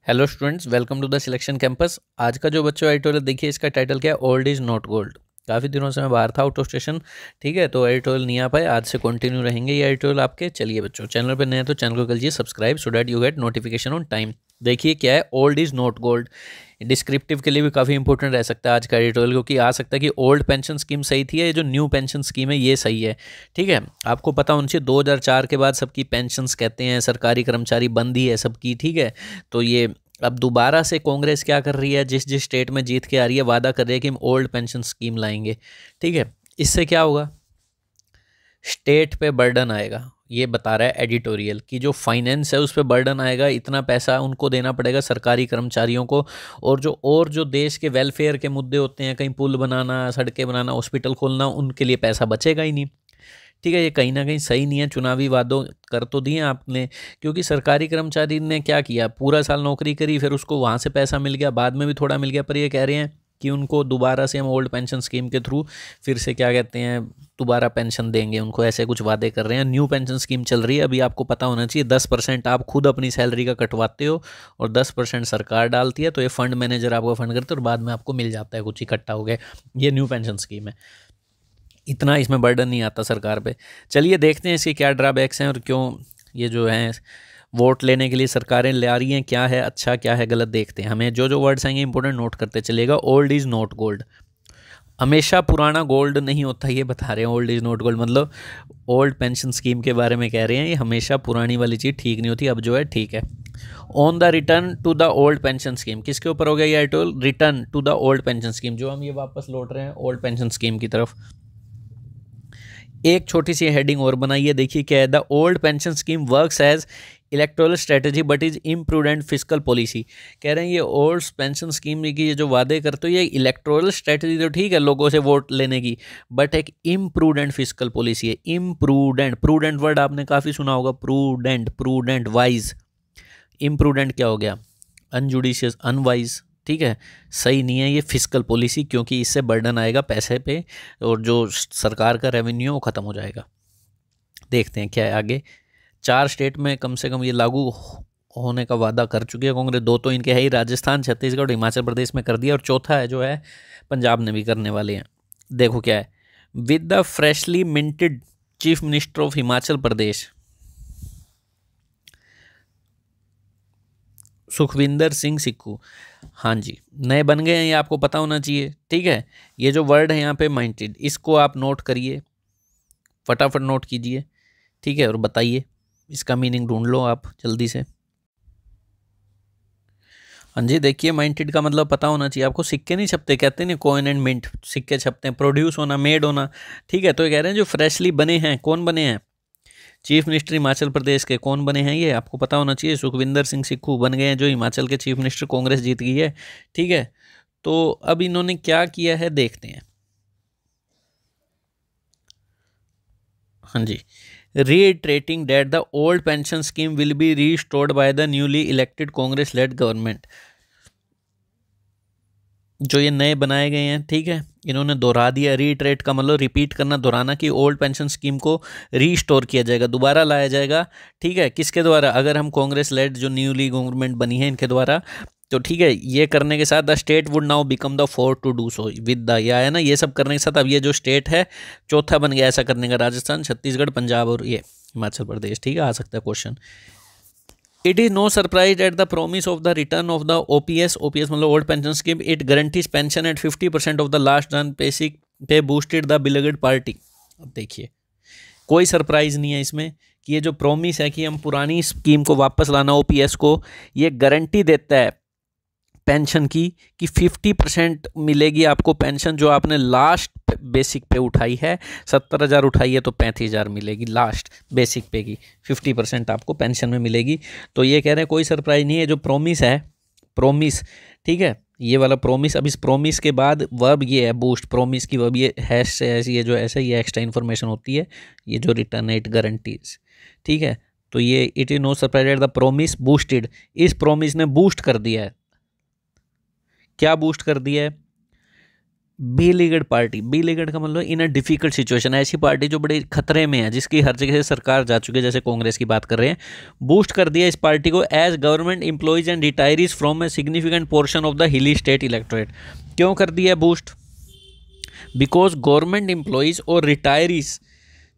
Hello students, welcome to the selection campus. आज का जो बच्चों एडिटोरियल देखिए, इसका टाइटल क्या है? Old is not gold. काफ़ी दिनों से मैं बाहर था, आउट ऑफ स्टेशन, ठीक है, तो एडिटोरियल नहीं आ पाए। आज से कंटिन्यू रहेंगे ये एडिटोरियल आपके। चलिए बच्चों, चैनल पर नए हैं तो चैनल को कर लीजिए subscribe so that you get notification on time. देखिए क्या है old is not gold. Descriptive के लिए भी काफ़ी इंपॉर्टेंट रह सकता है आज का एडिटोरियल, क्योंकि आ सकता है कि ओल्ड पेंशन स्कीम सही थी, ये जो न्यू पेंशन स्कीम है ये सही है। ठीक है, आपको पता होना चाहिए 2004 के बाद सबकी पेंशन्स कहते हैं, सरकारी कर्मचारी बंदी है सबकी। ठीक है, तो ये अब दोबारा से कांग्रेस क्या कर रही है, जिस जिस स्टेट में जीत के आ रही है वादा कर रही है कि हम ओल्ड पेंशन स्कीम लाएंगे। ठीक है, इससे क्या होगा? स्टेट पे बर्डन आएगा। ये बता रहा है एडिटोरियल कि जो फाइनेंस है उस पर बर्डन आएगा, इतना पैसा उनको देना पड़ेगा सरकारी कर्मचारियों को। और जो देश के वेलफेयर के मुद्दे होते हैं, कहीं पुल बनाना, सड़कें बनाना, हॉस्पिटल खोलना, उनके लिए पैसा बचेगा ही नहीं। ठीक है, ये कहीं ना कहीं सही नहीं है। चुनावी वादों कर तो दिए आपने, क्योंकि सरकारी कर्मचारी ने क्या किया, पूरा साल नौकरी करी, फिर उसको वहाँ से पैसा मिल गया, बाद में भी थोड़ा मिल गया, पर ये कह रहे हैं कि उनको दोबारा से हम ओल्ड पेंशन स्कीम के थ्रू फिर से क्या कहते हैं दोबारा पेंशन देंगे उनको, ऐसे कुछ वादे कर रहे हैं। न्यू पेंशन स्कीम चल रही है अभी, आपको पता होना चाहिए 10% आप खुद अपनी सैलरी का कटवाते हो और 10% सरकार डालती है, तो ये फंड मैनेजर आपको फंड करते हैं और बाद में आपको मिल जाता है कुछ इकट्ठा हो गया। ये न्यू पेंशन स्कीम है, इतना इसमें बर्डन नहीं आता सरकार पे। चलिए देखते हैं इसके क्या ड्रॉबैक्स हैं और क्यों ये जो हैं वोट लेने के लिए सरकारें ले आ रही हैं, क्या है अच्छा क्या है गलत, देखते हैं। हमें जो जो वर्ड्स आएंगे इंपॉर्टेंट नोट करते चलिएगा। ओल्ड इज़ नॉट गोल्ड, हमेशा पुराना गोल्ड नहीं होता, ये बता रहे हैं। ओल्ड इज़ नॉट गोल्ड मतलब ओल्ड पेंशन स्कीम के बारे में कह रहे हैं, ये हमेशा पुरानी वाली चीज़ ठीक नहीं होती, अब जो है ठीक है। On the return to the old pension scheme, किसके ऊपर हो गया ये toll? Return to the old pension scheme, जो हम ये वापस लौट रहे हैं ओल्ड पेंशन स्कीम की तरफ। एक छोटी सी हेडिंग और बनाइए, देखिए क्या है। The old pension scheme works as electoral strategy but is imprudent physical policy. कह रहे हैं ये ओल्ड पेंशन स्कीम की ये जो वादे करते हो, ये इलेक्टोरल स्ट्रेटजी तो ठीक है लोगों से वोट लेने की, बट एक इम्प्रूडेंट फिजिकल पॉलिसी है। इम्प्रूडेंट, प्रूडेंट वर्ड आपने काफ़ी सुना होगा, प्रूडेंट, प्रूडेंट वाइज। इम्प्रूडेंट क्या हो गया? अनजुडिशियस, अनवाइज। ठीक है, सही नहीं है ये फिस्कल पॉलिसी, क्योंकि इससे बर्डन आएगा पैसे पे और जो सरकार का रेवेन्यू है वो ख़त्म हो जाएगा। देखते हैं क्या है आगे। 4 स्टेट में कम से कम ये लागू होने का वादा कर चुकी है कांग्रेस। 2 तो इनके है ही, राजस्थान, छत्तीसगढ़, हिमाचल प्रदेश में कर दिया, और चौथा है जो है पंजाब ने भी करने वाले हैं। देखो क्या है। With the freshly minted chief minister of Himachal Pradesh Sukhvinder Singh Sukhu, हाँ जी, नए बन गए हैं, ये आपको पता होना चाहिए। ठीक है, ये जो वर्ड है यहाँ पे माइंटेड, इसको आप नोट करिए, फटाफट नोट कीजिए। ठीक है, और बताइए इसका मीनिंग ढूंढ लो आप जल्दी से। हाँ जी, देखिए माइंटेड का मतलब पता होना चाहिए आपको। सिक्के नहीं छपते, कहते नहीं कॉइन एंड मिंट, सिक्के छपते हैं, प्रोड्यूस होना, मेड होना। ठीक है, तो ये कह रहे हैं जो फ्रेशली बने हैं, कौन बने हैं? चीफ मिनिस्टर हिमाचल प्रदेश के कौन बने हैं? ये आपको पता होना चाहिए, सुखविंदर सिंह सिक्कू बन गए हैं जो हिमाचल के चीफ मिनिस्टर, कांग्रेस जीत गई है। ठीक है, तो अब इन्होंने क्या किया है देखते हैं। हाँ जी, reiterating that the old pension scheme will be restored by the newly elected Congress led government। जो ये नए बनाए गए हैं, ठीक है, इन्होंने दोहरा दिया। रीट्रेट का मतलब रिपीट करना, दोहराना, कि ओल्ड पेंशन स्कीम को रीस्टोर किया जाएगा, दोबारा लाया जाएगा। ठीक है, किसके द्वारा? अगर हम कांग्रेस लेड जो न्यूली गवर्नमेंट बनी है इनके द्वारा, तो ठीक है, ये करने के साथ the state would now become the fourth to do so with the, या है ना, ये सब करने के साथ अब ये जो स्टेट है चौथा बन गया ऐसा करने का, राजस्थान, छत्तीसगढ़, पंजाब और ये हिमाचल प्रदेश। ठीक है, आ सकता है question. It is no surprise that the promise of the return of the OPS मतलब old pension scheme, it guarantees pension at 50% of the last done basic pay boosted the beloved party। अब देखिए कोई surprise नहीं है इसमें कि ये जो प्रॉमिस है कि हम पुरानी स्कीम को वापस लाना, ओपीएस को, ये गारंटी देता है पेंशन की कि 50% मिलेगी आपको पेंशन, जो आपने लास्ट बेसिक पे उठाई है। 70,000 उठाई है तो 35,000 मिलेगी लास्ट बेसिक पे की, 50% आपको पेंशन में मिलेगी। तो ये कह रहे हैं कोई सरप्राइज नहीं है, जो प्रॉमिस है, प्रॉमिस, ठीक है, ये वाला प्रॉमिस। अब इस प्रॉमिस के बाद वर्ब ये है बूस्ट, प्रॉमिस की वर्ब ये हैश से ऐसी, ये जो ऐसे ये एक्स्ट्रा इन्फॉर्मेशन होती है, ये जो रिटर्न इट गारंटीज। ठीक है, तो ये it is no surprise the promise boosted, इस प्रॉमिस ने बूस्ट कर दिया है। क्या बूस्ट कर दिया है? Beleaguered party, beleaguered का मतलब इन अ डिफिकल्ट सिचुएशन, ऐसी पार्टी जो बड़े खतरे में है, जिसकी हर जगह से सरकार जा चुकी है, जैसे कांग्रेस की बात कर रहे हैं। बूस्ट कर दिया इस पार्टी को as government employees and retirees from a significant portion of the hilly state electorate. क्यों कर दिया बूस्ट? बिकॉज गवर्नमेंट एम्प्लॉयज और रिटायरीज,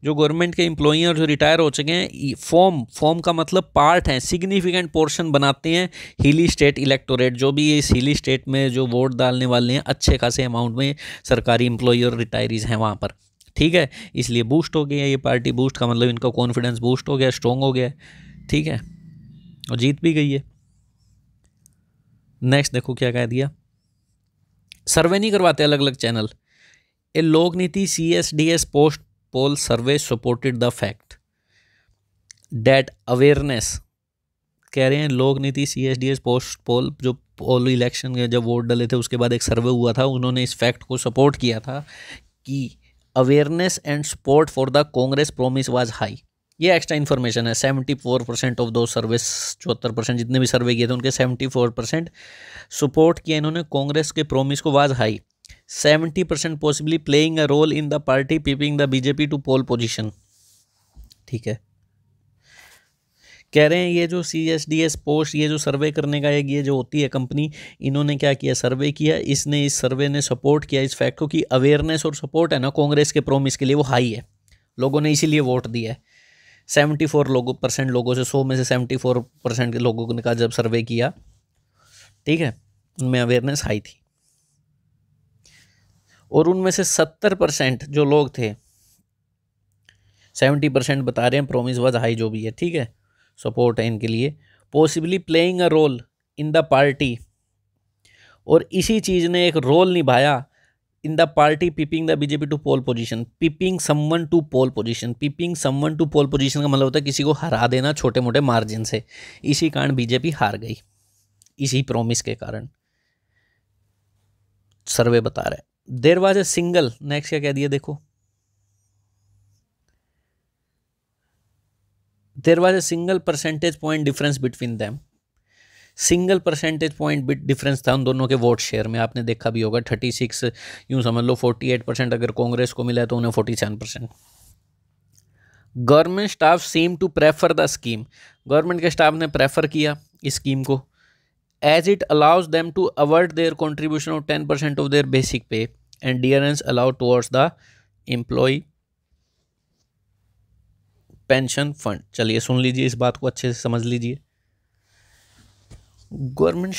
जो गवर्नमेंट के एम्प्लॉई हैं और जो रिटायर हो चुके हैं, फॉर्म का मतलब पार्ट है, सिग्निफिकेंट पोर्शन बनाते हैं हिली स्टेट इलेक्टोरेट। जो भी इस हिली स्टेट में जो वोट डालने वाले हैं, अच्छे खासे अमाउंट में सरकारी एम्प्लॉई और रिटायरीज हैं वहाँ पर, ठीक है। इसलिए बूस्ट हो गया ये पार्टी। बूस्ट का मतलब इनका कॉन्फिडेंस बूस्ट हो गया, स्ट्रॉन्ग हो गया, ठीक है, और जीत भी गई है। नेक्स्ट देखो क्या कह दिया, सर्वे नहीं करवाते अलग अलग चैनल। ए लोक नीति CSDS post pole survey supported the fact that awareness, कह रहे हैं लोक नीति CSDS पोस्ट पोल, जो पोल इलेक्शन के जब वोट डाले थे उसके बाद एक सर्वे हुआ था, उन्होंने इस फैक्ट को सपोर्ट किया था कि awareness and support for the Congress promise was high. ये एक्स्ट्रा इन्फॉर्मेशन है। 74% ऑफ दो सर्वे, 74% जितने भी सर्वे किए थे उनके 74% सपोर्ट किया इन्होंने कांग्रेस के प्रॉमिस को, was high. 70% possibly playing a role in the party pipping the BJP to pole position, ठीक है। कह रहे हैं ये जो CSDS पोस्ट, ये जो सर्वे करने का एक ये जो होती है कंपनी, इन्होंने क्या किया, सर्वे किया, इसने इस सर्वे ने सपोर्ट किया इस फैक्ट को कि अवेयरनेस और सपोर्ट है ना कांग्रेस के प्रॉमिस के लिए, वो हाई है, लोगों ने इसीलिए वोट दिया है। 74% लोगों से 100 में से 74% के लोगों ने कहा जब सर्वे किया, ठीक है, उनमें अवेयरनेस हाई थी। और उनमें से 70% जो लोग थे, 70% बता रहे हैं प्रॉमिस वाज हाई, जो भी है, ठीक है, सपोर्ट है इनके लिए। Possibly playing a role in the party, और इसी चीज़ ने एक रोल निभाया in the party pipping the BJP to pole position. Pipping someone to pole position, pipping someone to pole position का मतलब होता है किसी को हरा देना छोटे मोटे मार्जिन से। इसी कारण बीजेपी हार गई, इसी प्रॉमिस के कारण, सर्वे बता रहा है। There was a single, next क्या कह दिया देखो, there was a single percentage point difference between them. Single percentage point bit difference था उन दोनों के वोट शेयर में, आपने देखा भी होगा। 36 यूं समझ लो 48% अगर कांग्रेस को मिला है तो उन्हें 47%। Government staff seem to prefer the scheme, government के स्टाफ ने प्रेफर किया इस स्कीम को, as it allows them to avert their contribution of 10% of their basic pay and dearness अलाउड towards the employee pension fund. चलिए सुन लीजिए, इस बात को अच्छे से समझ लीजिए। गवर्नमेंट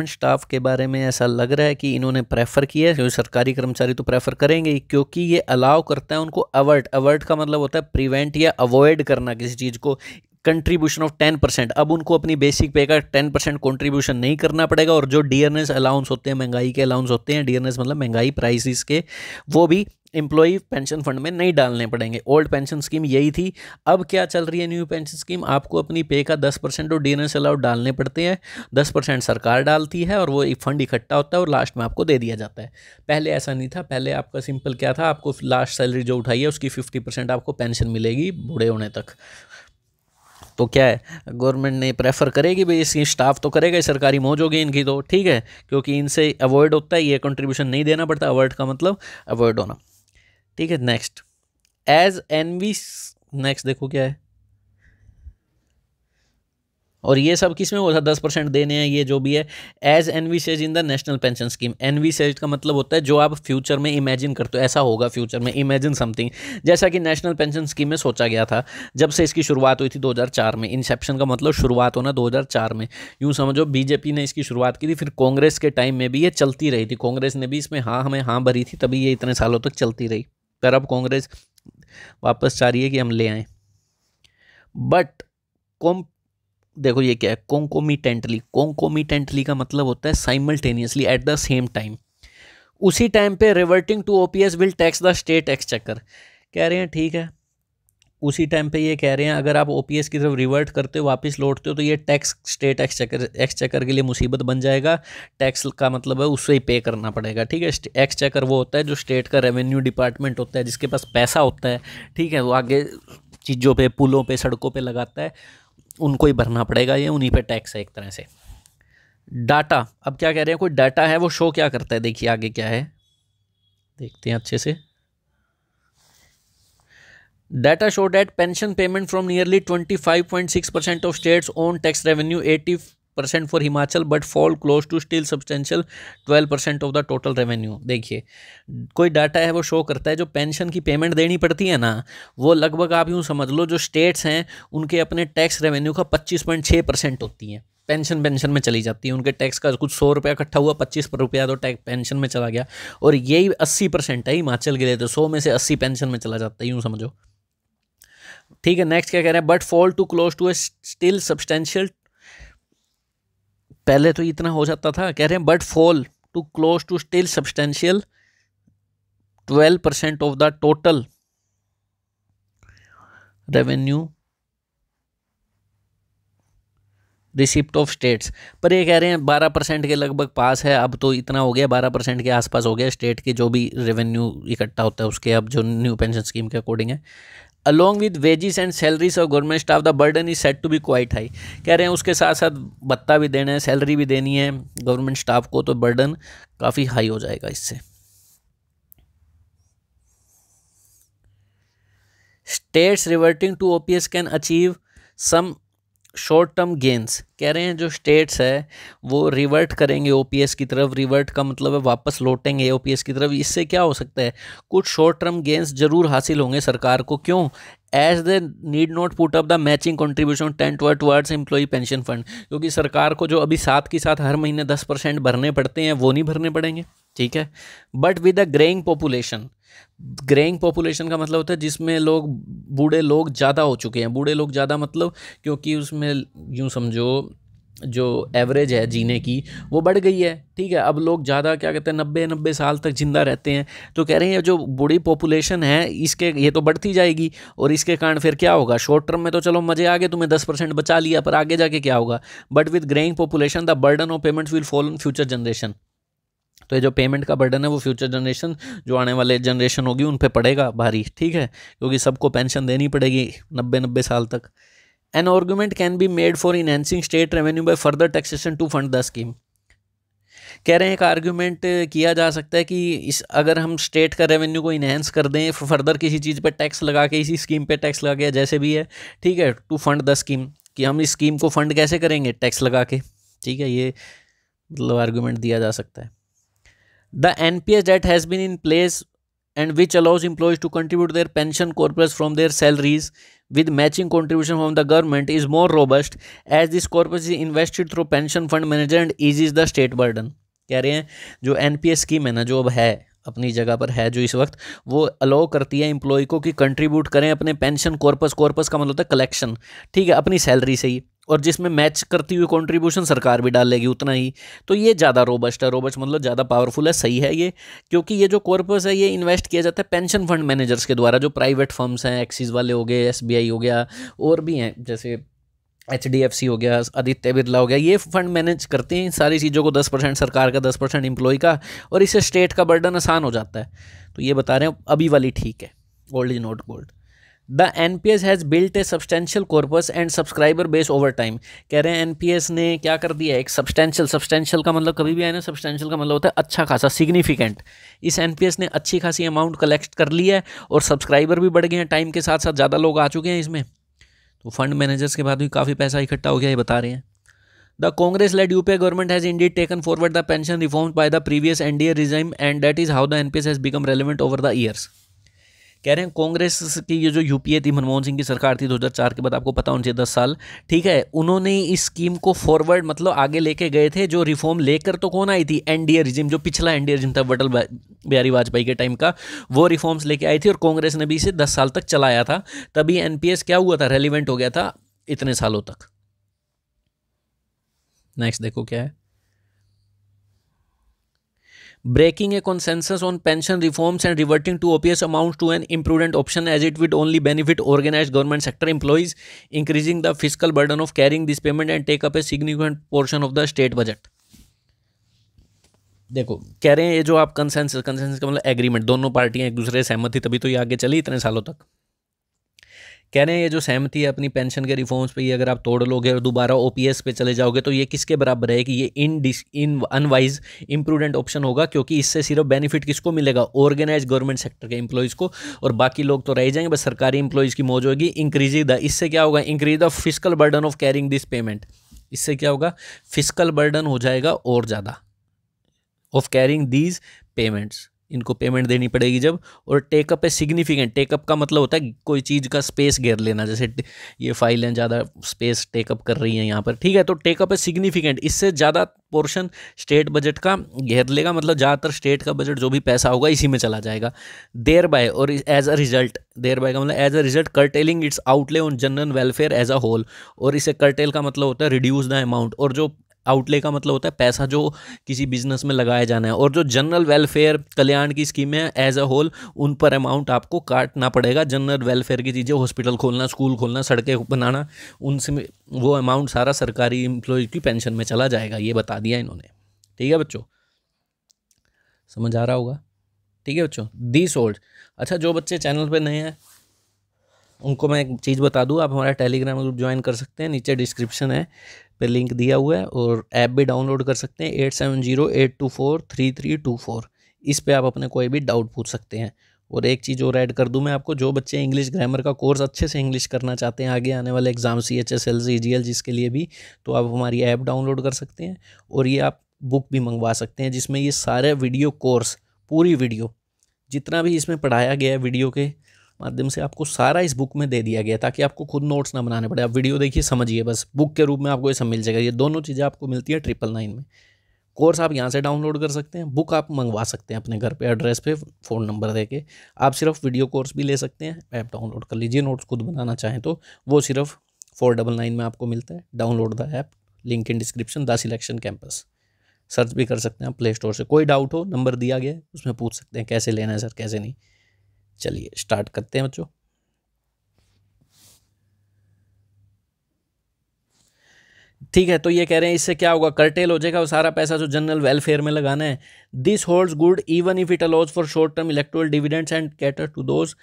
स्टाफ के बारे में ऐसा लग रहा है कि इन्होंने प्रेफर किया है, क्योंकि सरकारी कर्मचारी तो प्रेफर करेंगे, क्योंकि ये अलाउ करता है उनको अवर्ट का मतलब होता है प्रिवेंट या अवॉइड करना किसी चीज़ को, कंट्रीब्यूशन ऑफ 10%। अब उनको अपनी बेसिक पे का 10% कंट्रीब्यूशन नहीं करना पड़ेगा, और जो डियरनेस अलाउंस होते हैं, महंगाई के अलाउंस होते हैं, डियरनेस मतलब महंगाई प्राइसेस के, वो भी एम्प्लॉई पेंशन फंड में नहीं डालने पड़ेंगे। ओल्ड पेंशन स्कीम यही थी। अब क्या चल रही है न्यू पेंशन स्कीम, आपको अपनी पे का 10% और डियरनेस अलाउड डालने पड़ते हैं, 10% सरकार डालती है और वो फंड इकट्ठा होता है और लास्ट में आपको दे दिया जाता है। पहले ऐसा नहीं था, पहले आपका सिंपल क्या था, आपको लास्ट सैलरी जो उठाई है उसकी 50% आपको पेंशन मिलेगी बूढ़े होने तक। तो क्या है, गवर्नमेंट ने प्रेफर करेगी भाई, इसकी स्टाफ तो करेगा, सरकारी मौज होगी इनकी तो, ठीक है, क्योंकि इनसे अवॉइड होता है, ये कंट्रीब्यूशन नहीं देना पड़ता। अवॉइड का मतलब अवॉइड होना, ठीक है। नेक्स्ट एज एनवी, नेक्स्ट देखो क्या है, और ये सब किस में होता है, 10% देने हैं, ये जो भी है। As envisages in the national pension scheme, envisages का मतलब होता है जो आप फ्यूचर में इमेजिन करते हो, ऐसा होगा फ्यूचर में, इमेजिन समथिंग, जैसा कि नेशनल पेंशन स्कीम में सोचा गया था जब से इसकी शुरुआत हुई थी 2004 में। इंसेप्शन का मतलब शुरुआत होना 2004 में, यूँ समझो बीजेपी ने इसकी शुरुआत की थी, फिर कांग्रेस के टाइम में भी ये चलती रही थी, कांग्रेस ने भी इसमें हमें हाँ भरी थी, तभी ये इतने सालों तक चलती रही। पर अब कांग्रेस वापस चाह रही है कि हम ले आएँ, बट देखो ये क्या है, कॉन्कोमिटेंटली का मतलब होता है simultaneously, at the same time, उसी टाइम पे reverting to OPS will tax the state exchequer. कह रहे हैं ठीक है, उसी टाइम पे ये कह रहे हैं अगर आप ओपीएस की तरफ रिवर्ट करते हो, वापस लौटते हो, तो ये टैक्स स्टेट एक्सचेकर के लिए मुसीबत बन जाएगा। टैक्स का मतलब है उससे ही पे करना पड़ेगा, ठीक है। एक्सचेकर वो होता है जो स्टेट का रेवेन्यू डिपार्टमेंट होता है, जिसके पास पैसा होता है, ठीक है, वो आगे चीज़ों पे, पुलों पे, सड़कों पे लगाता है, उनको ही भरना पड़ेगा, ये उन्हीं पे टैक्स है एक तरह से। डाटा, अब क्या कह रहे हैं, कोई डाटा है वो शो क्या करता है, देखिए आगे क्या है, देखते हैं अच्छे से। Data show that pension payment from nearly 25.6% of states own tax revenue, 80% for Himachal but fall close to still substantial 12% of the total revenue. देखिए कोई डाटा है वो शो करता है जो पेंशन की पेमेंट देनी पड़ती है ना, वो लगभग आप यूँ समझ लो जो स्टेट्स हैं उनके अपने टैक्स रेवेन्यू का 25.6% होती हैं, पेंशन में चली जाती है। उनके टैक्स का कुछ 100 रुपया इकट्ठा हुआ, 25 रुपया तो टैक्स पेंशन में चला गया, और यही 80% है हिमाचल के लिए, तो 100 में से 80 पेंशन में चला जाता है, यूँ समझो। ठीक है, नेक्स्ट क्या कह रहे हैं, but fall to close to a still substantial, पहले तो इतना हो जाता था, कह रहे हैं but fall to close to still substantial 12% of the total revenue receipt of states, पर ये कह रहे हैं 12% के लगभग पास है, अब तो इतना हो गया, 12% के आसपास हो गया स्टेट के जो भी रेवेन्यू इकट्ठा होता है उसके, अब जो न्यू पेंशन स्कीम के अकॉर्डिंग है। Along with wages and salaries of government staff the burden is set to be quite high, कह रहे हैं उसके साथ साथ भत्ता भी देना है, सैलरी भी देनी है गवर्नमेंट स्टाफ को, तो बर्डन काफ़ी हाई हो जाएगा इससे। States reverting to OPS can achieve some short term gains, कह रहे हैं जो स्टेट्स है वो रिवर्ट करेंगे ओपीएस की तरफ, रिवर्ट का मतलब है वापस लौटेंगे ओपीएस की तरफ, इससे क्या हो सकता है, कुछ शॉर्ट टर्म गेंस जरूर हासिल होंगे सरकार को, क्यों, as they need not put up the matching contribution 10 towards employee pension fund, क्योंकि सरकार को जो अभी साथ के साथ हर महीने 10% भरने पड़ते हैं वो नहीं भरने पड़ेंगे, ठीक है। But with a greying population, greying population का मतलब होता है जिसमें लोग, बूढ़े लोग ज़्यादा हो चुके हैं, बूढ़े लोग ज़्यादा मतलब क्योंकि उसमें यूँ समझो जो एवरेज है जीने की वो बढ़ गई है, ठीक है, अब लोग ज़्यादा क्या कहते हैं 90 साल तक जिंदा रहते हैं, तो कह रहे हैं जो बूढ़ी पॉपुलेशन है इसके ये तो बढ़ती जाएगी, और इसके कारण फिर क्या होगा, शॉर्ट टर्म में तो चलो मजे आ गए, तुम्हें 10% बचा लिया, पर आगे जाके क्या होगा, but with greying population the burden of payments will fall on future generation, तो ये जो पेमेंट का बर्डन है वो फ्यूचर जनरेशन, जो आने वाले जनरेशन होगी उन पे पड़ेगा भारी, ठीक है, क्योंकि सबको पेंशन देनी पड़ेगी 90 साल तक। An argument can be made for enhancing state revenue by further taxation to fund the scheme, कह रहे हैं एक आर्ग्यूमेंट किया जा सकता है कि इस अगर हम स्टेट का रेवेन्यू को इन्हेंस कर दें फर्दर किसी चीज़ पे टैक्स लगा के, इसी स्कीम पे टैक्स लगा के, जैसे भी है, ठीक है, टू फंड द स्कीम, कि हम इस स्कीम को फंड कैसे करेंगे, टैक्स लगा के, ठीक है, ये मतलब आर्ग्यूमेंट दिया जा सकता है। The NPS that has been in place and which allows employees to contribute their pension corpus from their salaries with matching contribution from the government is more robust as this corpus is invested through pension fund manager and eases the state burden, कह रहे हैं जो NPS scheme है ना, जो अब है अपनी जगह पर है जो इस वक्त, वो अलाउ करती है एम्प्लॉय को कि कंट्रीब्यूट करें अपने पेंशन कॉर्पस, कॉर्पस का मतलब होता है कलेक्शन, ठीक है, अपनी सैलरी से ही, और जिसमें मैच करती हुई कंट्रीब्यूशन सरकार भी डालेगी उतना ही, तो ये ज़्यादा रोबस्ट है, रोबस्ट मतलब ज़्यादा पावरफुल है, सही है ये, क्योंकि ये जो कॉर्पस है ये इन्वेस्ट किया जाता है पेंशन फंड मैनेजर्स के द्वारा, जो प्राइवेट फर्म्स हैं, एक्सिस वाले हो गए, एसबीआई हो गया, और भी हैं जैसे HDFC हो गया, आदित्य बिरला हो गया, ये फंड मैनेज करते हैं इन सारी चीज़ों को, 10% सरकार का, 10% एम्प्लॉय का, और इससे स्टेट का बर्डन आसान हो जाता है, तो ये बता रहे हैं अभी वाली ठीक है, old is not gold. The NPS has built A substantial corpus and subscriber base over time, कह रहे हैं NPS ने क्या कर दिया है, एक सब्सटेंशियल का मतलब कभी भी आए ना, सब्सटेंशियल का मतलब होता है अच्छा खासा, सिग्निफिकेंट, इस NPS ने अच्छी खासी अमाउंट कलेक्ट कर लिया है, और सब्सक्राइबर भी बढ़ गए हैं टाइम के साथ साथ, ज़्यादा लोग आ चुके हैं इसमें, तो फंड मैनेजर्स के बाद भी काफ़ी पैसा इकट्ठा हो गया, ये बता रहे हैं। The Congress led UPA government has indeed taken forward the pension reforms by the previous NDA regime and that is how the NPS has become relevant over the years, कह रहे हैं कांग्रेस की ये जो यूपीए थी, मनमोहन सिंह की सरकार थी 2004 के बाद, आपको पता होना चाहिए 10 साल, ठीक है, उन्होंने इस स्कीम को फॉरवर्ड मतलब आगे लेके गए थे, जो रिफॉर्म लेकर तो कौन आई थी, एनडीए रिजिम, जो पिछला एनडीए रिजिम था अटल बिहारी वाजपेयी के टाइम का, वो रिफॉर्म्स लेके आई थी, और कांग्रेस ने भी इसे 10 साल तक चलाया था, तभी एनपीएस क्या हुआ था, रेलिवेंट हो गया था इतने सालों तक। नेक्स्ट देखो क्या है, breaking a consensus on pension reforms and reverting to OPS amounts to an imprudent option as it would only benefit organized government sector employees, increasing the fiscal burden of carrying this payment and take up a significant portion of the state budget। देखो कह रहे हैं ये जो आप consensus का मतलब agreement, दोनों पार्टियां एक दूसरे से सहमत थी तभी तो ये आगे चली इतने सालों तक, कह रहे हैं ये जो सहमति है अपनी पेंशन के रिफॉर्म्स पे, ये अगर आप तोड़ लोगे और दोबारा ओपीएस पे चले जाओगे तो ये किसके बराबर है कि ये इन अनवाइज इम्प्रूडेंट ऑप्शन होगा, क्योंकि इससे सिर्फ बेनिफिट किसको मिलेगा, ऑर्गेनाइज गवर्नमेंट सेक्टर के एम्प्लॉयज़ को, और बाकी लोग तो रह जाएंगे, बस सरकारी एम्प्लॉयज़ की मौज होगी। इंक्रीज द, इससे क्या होगा, increase the physical burden of carrying this payment, इससे क्या होगा, फिजिकल बर्डन हो जाएगा और ज़्यादा ऑफ कैरिंग दीज पेमेंट्स, इनको पेमेंट देनी पड़ेगी जब। और टेकअप है सिग्निफिकेंट, टेकअप का मतलब होता है कोई चीज़ का स्पेस घेर लेना, जैसे ये फाइलें ज़्यादा स्पेस टेकअप कर रही हैं यहाँ पर, ठीक है, तो टेकअप है सिग्निफिकेंट, इससे ज़्यादा पोर्शन स्टेट बजट का घेर लेगा, मतलब ज़्यादातर स्टेट का बजट जो भी पैसा होगा इसी में चला जाएगा। देयर बाय और as a result, thereby का मतलब as a result curtailing its outlay on general welfare as a whole, और इसे कर्टेल का मतलब होता है रिड्यूस द अमाउंट, और जो आउटले का मतलब होता है पैसा जो किसी बिजनेस में लगाया जाना है, और जो जनरल वेलफेयर कल्याण की स्कीमें हैं एज अ होल, उन पर अमाउंट आपको काटना पड़ेगा। जनरल वेलफेयर की चीज़ें, हॉस्पिटल खोलना, स्कूल खोलना, सड़कें बनाना, उनसे वो अमाउंट सारा सरकारी एम्प्लॉय की पेंशन में चला जाएगा, ये बता दिया इन्होंने। ठीक है बच्चों, समझ आ रहा होगा। ठीक है बच्चों, दिस होल्ड। अच्छा, जो बच्चे चैनल पर नए हैं उनको मैं एक चीज़ बता दूँ, आप हमारा टेलीग्राम ग्रुप ज्वाइन कर सकते हैं, नीचे डिस्क्रिप्शन है पे लिंक दिया हुआ है, और ऐप भी डाउनलोड कर सकते हैं 8708243324, इस पे आप अपने कोई भी डाउट पूछ सकते हैं। और एक चीज़ और ऐड कर दूं मैं आपको, जो बच्चे इंग्लिश ग्रामर का कोर्स अच्छे से इंग्लिश करना चाहते हैं आगे आने वाले एग्जाम CHSL CGL जिसके लिए भी, तो आप हमारी ऐप डाउनलोड कर सकते हैं, और ये आप बुक भी मंगवा सकते हैं जिसमें ये सारे वीडियो कोर्स, पूरी वीडियो जितना भी इसमें पढ़ाया गया है वीडियो के माध्यम से आपको सारा इस बुक में दे दिया गया, ताकि आपको खुद नोट्स ना बनाने पड़े, आप वीडियो देखिए समझिए, बस बुक के रूप में आपको ये सब मिल जाएगा। ये दोनों चीज़ें आपको मिलती है 999 में। कोर्स आप यहाँ से डाउनलोड कर सकते हैं, बुक आप मंगवा सकते हैं अपने घर पे एड्रेस पे फ़ोन नंबर देके, आप सिर्फ वीडियो कोर्स भी ले सकते हैं, ऐप डाउनलोड कर लीजिए, नोट्स खुद बनाना चाहें तो वो सिर्फ 499 में आपको मिलता है। Download the app, link in description, the selection campus, search भी कर सकते हैं आप प्ले स्टोर से। कोई डाउट हो नंबर दिया गया है उसमें पूछ सकते हैं कैसे लेना है सर कैसे नहीं। चलिए स्टार्ट करते हैं बच्चों। ठीक है, तो ये कह रहे हैं इससे क्या होगा, कर्टेल हो जाएगा वो सारा पैसा जो जनरल वेलफेयर में लगाना है। This holds good even if it allows for short term electoral dividends and cater to those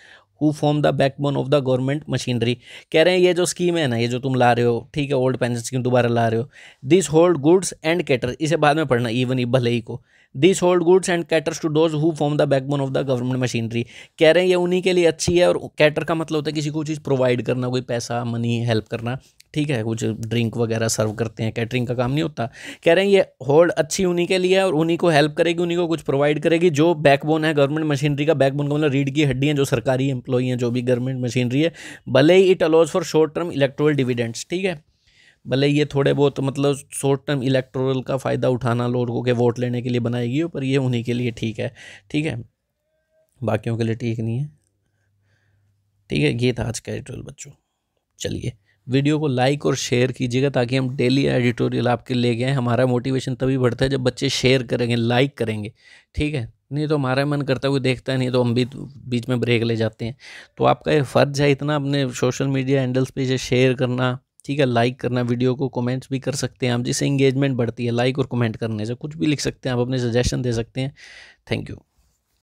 who form the backbone of the government machinery. कह रहे हैं ये जो स्कीम है ना, ये जो तुम ला रहे हो, ठीक है, ओल्ड पेंशन स्कीम दोबारा ला रहे हो, this hold goods and cater, इसे बाद में पढ़ना, इवन ही भले ही को, this hold goods and caters to those who form the backbone of the government machinery. कह रहे हैं ये उन्हीं के लिए अच्छी है, और कैटर का मतलब होता है किसी को चीज़ प्रोवाइड करना, कोई पैसा मनी हेल्प करना, ठीक है, कुछ ड्रिंक वगैरह सर्व करते हैं, कैटरिंग का काम नहीं होता। कह रहे हैं ये होल्ड अच्छी उन्हीं के लिए है, और उन्हीं को हेल्प करेगी, उन्हीं को कुछ प्रोवाइड करेगी जो बैकबोन है गवर्नमेंट मशीनरी का। बैकबोन का मतलब रीढ़ की हड्डी है, जो सरकारी एम्प्लॉई हैं, जो भी गवर्नमेंट मशीनरी है, भले ही it allows for short term electoral dividends, ठीक है, भले ये थोड़े बहुत मतलब शॉर्ट टर्म इलेक्टोरल का फ़ायदा उठाना लोगों के वोट लेने के लिए बनाएगी, पर ये उन्हीं के लिए ठीक है, ठीक है, बाकियों के लिए ठीक नहीं है। ठीक है, ये था आज का एडिटोरियल बच्चों। चलिए वीडियो को लाइक और शेयर कीजिएगा ताकि हम डेली एडिटोरियल आपके ले गए। हमारा मोटिवेशन तभी बढ़ता है जब बच्चे शेयर करेंगे, लाइक करेंगे, ठीक है, नहीं तो हमारा मन करता है कोई देखता है नहीं तो हम भी बीच में ब्रेक ले जाते हैं। तो आपका ये फ़र्ज़ है इतना अपने सोशल मीडिया हैंडल्स पे इसे शेयर करना, ठीक है, लाइक करना, वीडियो को कमेंट्स भी कर सकते हैं आप, जिससे इंगेजमेंट बढ़ती है। लाइक और कमेंट करने से कुछ भी लिख सकते हैं आप, अपने सजेशन दे सकते हैं। Thank you.